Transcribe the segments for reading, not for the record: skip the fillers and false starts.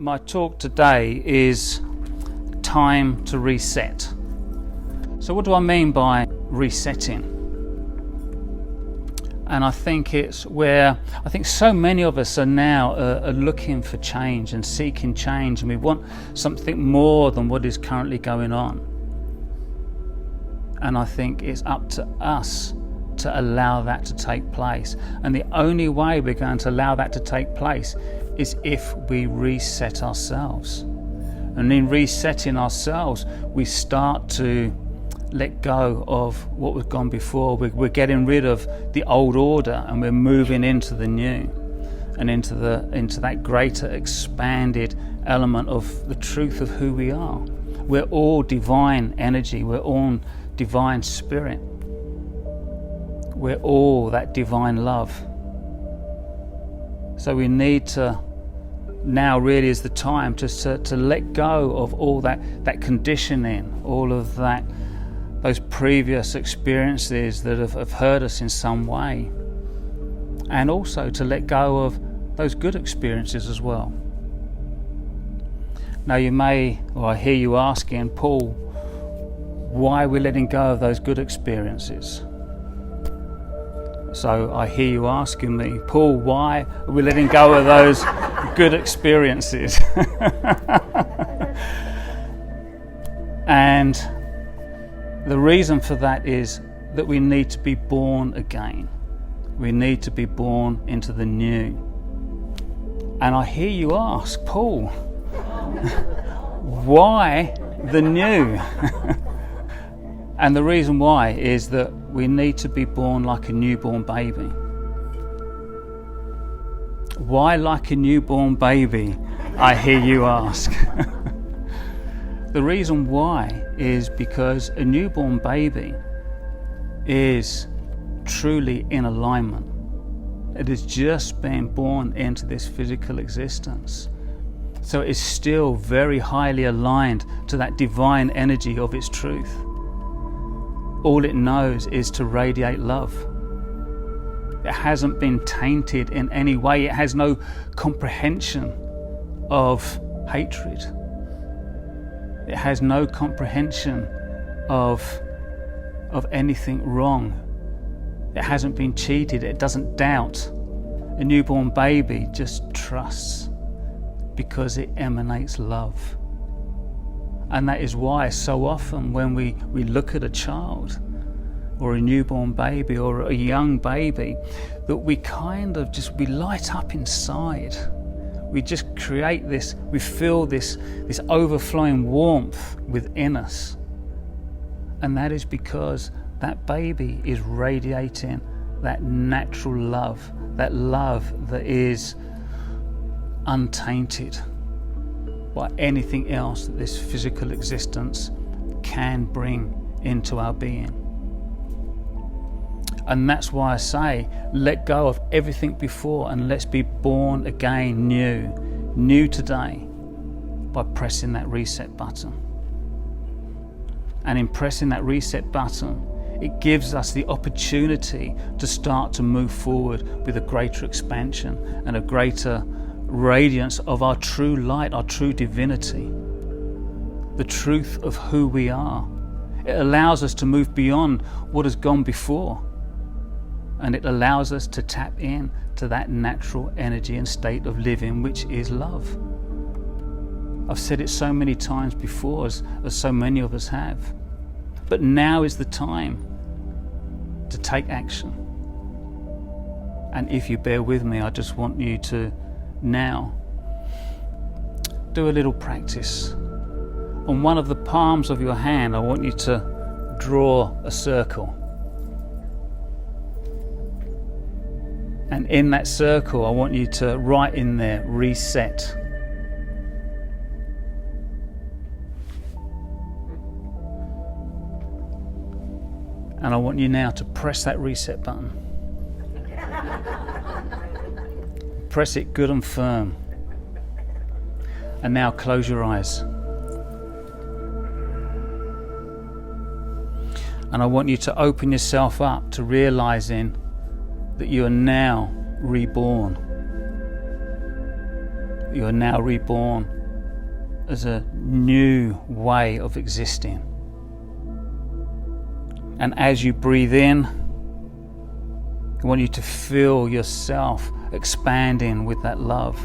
My talk today is time to reset. So what do I mean by resetting? And I think it's where so many of us are now are looking for change and seeking change, and we want something more than what is currently going on. And I think it's up to us to allow that to take place. And the only way we're going to allow that to take place is if we reset ourselves. And in resetting ourselves, we start to let go of what was gone before. We're getting rid of the old order, and we're moving into the new, and into that greater expanded element of the truth of who we are. We're all divine energy. We're all divine spirit. We're all that divine love. So we need to, now really is the time to let go of all that conditioning, all of those previous experiences that have hurt us in some way, and also to let go of those good experiences as well. Now I hear you asking, Paul, why are we letting go of those good experiences? So I hear you asking me, Paul, why are we letting go of those good experiences? And the reason for that is that we need to be born again. We need to be born into the new. And I hear you ask, Paul, why the new? And the reason why is that we need to be born like a newborn baby. Why like a newborn baby, I hear you ask. The reason why is because a newborn baby is truly in alignment. It has just been born into this physical existence. So it's still very highly aligned to that divine energy of its truth. All it knows is to radiate love. It hasn't been tainted in any way. It has no comprehension of hatred. It has no comprehension of anything wrong. It hasn't been cheated. It doesn't doubt. A newborn baby just trusts because it emanates love. And that is why so often when we look at a child or a newborn baby or a young baby, that we we light up inside. We just create this, we feel this overflowing warmth within us. And that is because that baby is radiating that natural love, that love that is untainted by anything else that this physical existence can bring into our being. And that's why I say, let go of everything before and let's be born again new today, by pressing that reset button. And in pressing that reset button, it gives us the opportunity to start to move forward with a greater expansion and a greater radiance of our true light, our true divinity, the truth of who we are. It allows us to move beyond what has gone before, and it allows us to tap in to that natural energy and state of living, which is love. I've said it so many times before, as so many of us have, but now is the time to take action. And if you bear with me, I just want you to now do a little practice. On one of the palms of your hand, I want you to draw a circle. And in that circle, I want you to write in there, reset. And I want you now to press that reset button. Press it good and firm. And now close your eyes. And I want you to open yourself up to realizing that you are now reborn. You are now reborn as a new way of existing. And as you breathe in, I want you to feel yourself expanding with that love.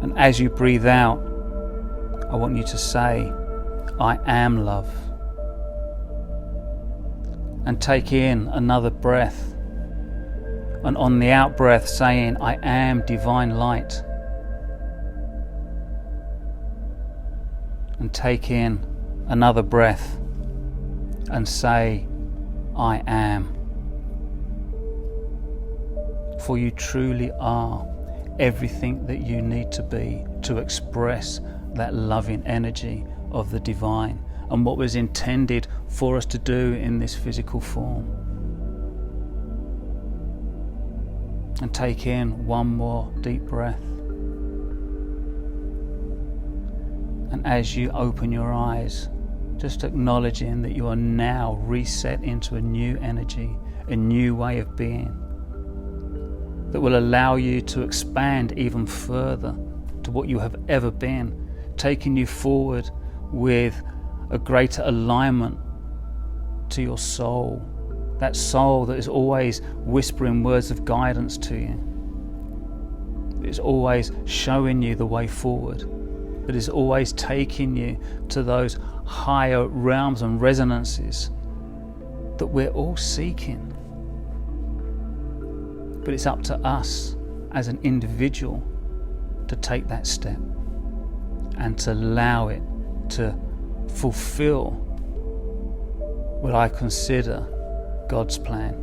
And as you breathe out, I want you to say, I am love. And take in another breath. And on the out breath, saying, I am divine light. And take in another breath and say, I am. For you truly are everything that you need to be to express that loving energy of the divine and what was intended for us to do in this physical form. And take in one more deep breath. And as you open your eyes, just acknowledging that you are now reset into a new energy, a new way of being that will allow you to expand even further to what you have ever been, taking you forward with a greater alignment to your soul, that soul that is always whispering words of guidance to you, that is always showing you the way forward, that is always taking you to those higher realms and resonances that we're all seeking. But it's up to us as an individual to take that step and to allow it to fulfill what I consider God's plan.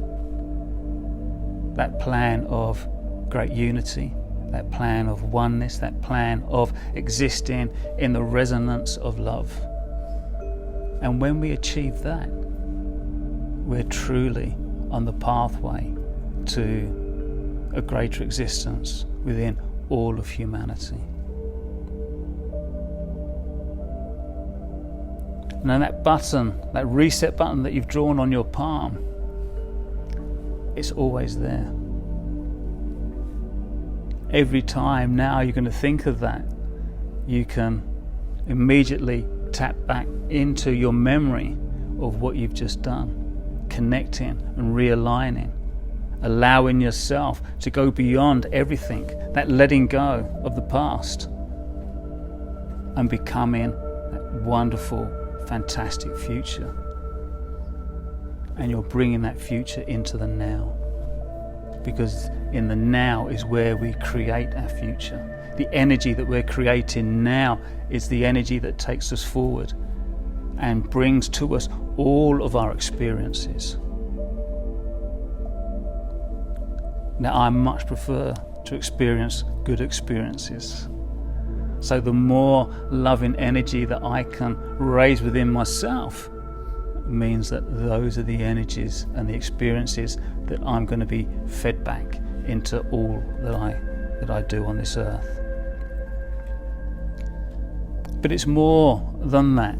That plan of great unity, that plan of oneness, that plan of existing in the resonance of love. And when we achieve that, we're truly on the pathway to a greater existence within all of humanity. And then that button, that reset button that you've drawn on your palm, it's always there. Every time now you're going to think of that, you can immediately tap back into your memory of what you've just done, connecting and realigning, allowing yourself to go beyond everything, that letting go of the past and becoming that wonderful, fantastic future. And you're bringing that future into the now, because in the now is where we create our future. The energy that we're creating now is the energy that takes us forward and brings to us all of our experiences. Now, I much prefer to experience good experiences. So the more loving energy that I can raise within myself means that those are the energies and the experiences that I'm going to be fed back into all that I do on this earth. But it's more than that.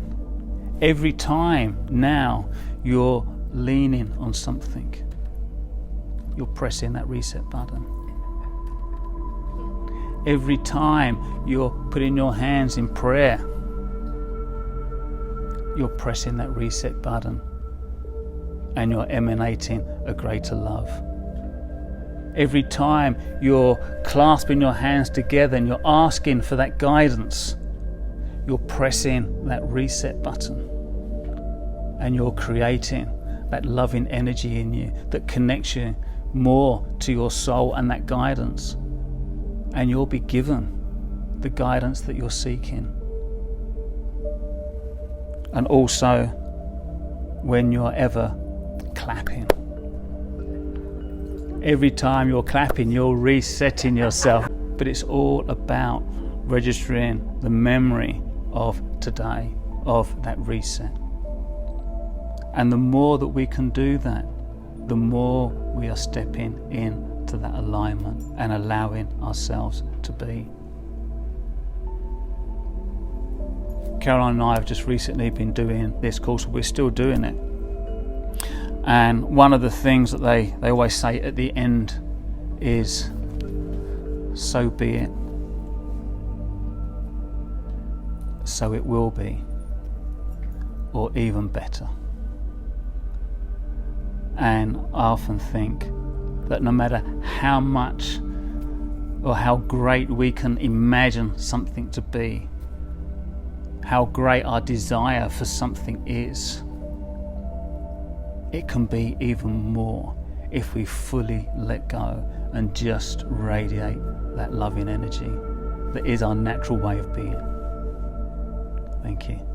Every time now you're leaning on something, you're pressing that reset button. Every time you're putting your hands in prayer, you're pressing that reset button and you're emanating a greater love. Every time you're clasping your hands together and you're asking for that guidance, you're pressing that reset button and you're creating that loving energy in you that connects you more to your soul and that guidance, and you'll be given the guidance that you're seeking. And also when you're ever clapping, every time you're clapping you're resetting yourself, but it's all about registering the memory of today, of that reset. And the more that we can do that, the more we are stepping into that alignment and allowing ourselves to be. Caroline and I have just recently been doing this course. We're still doing it. And one of the things that they always say at the end is so be it. So it will be, or even better. And I often think that no matter how much or how great we can imagine something to be, how great our desire for something is, it can be even more if we fully let go and just radiate that loving energy that is our natural way of being. Thank you.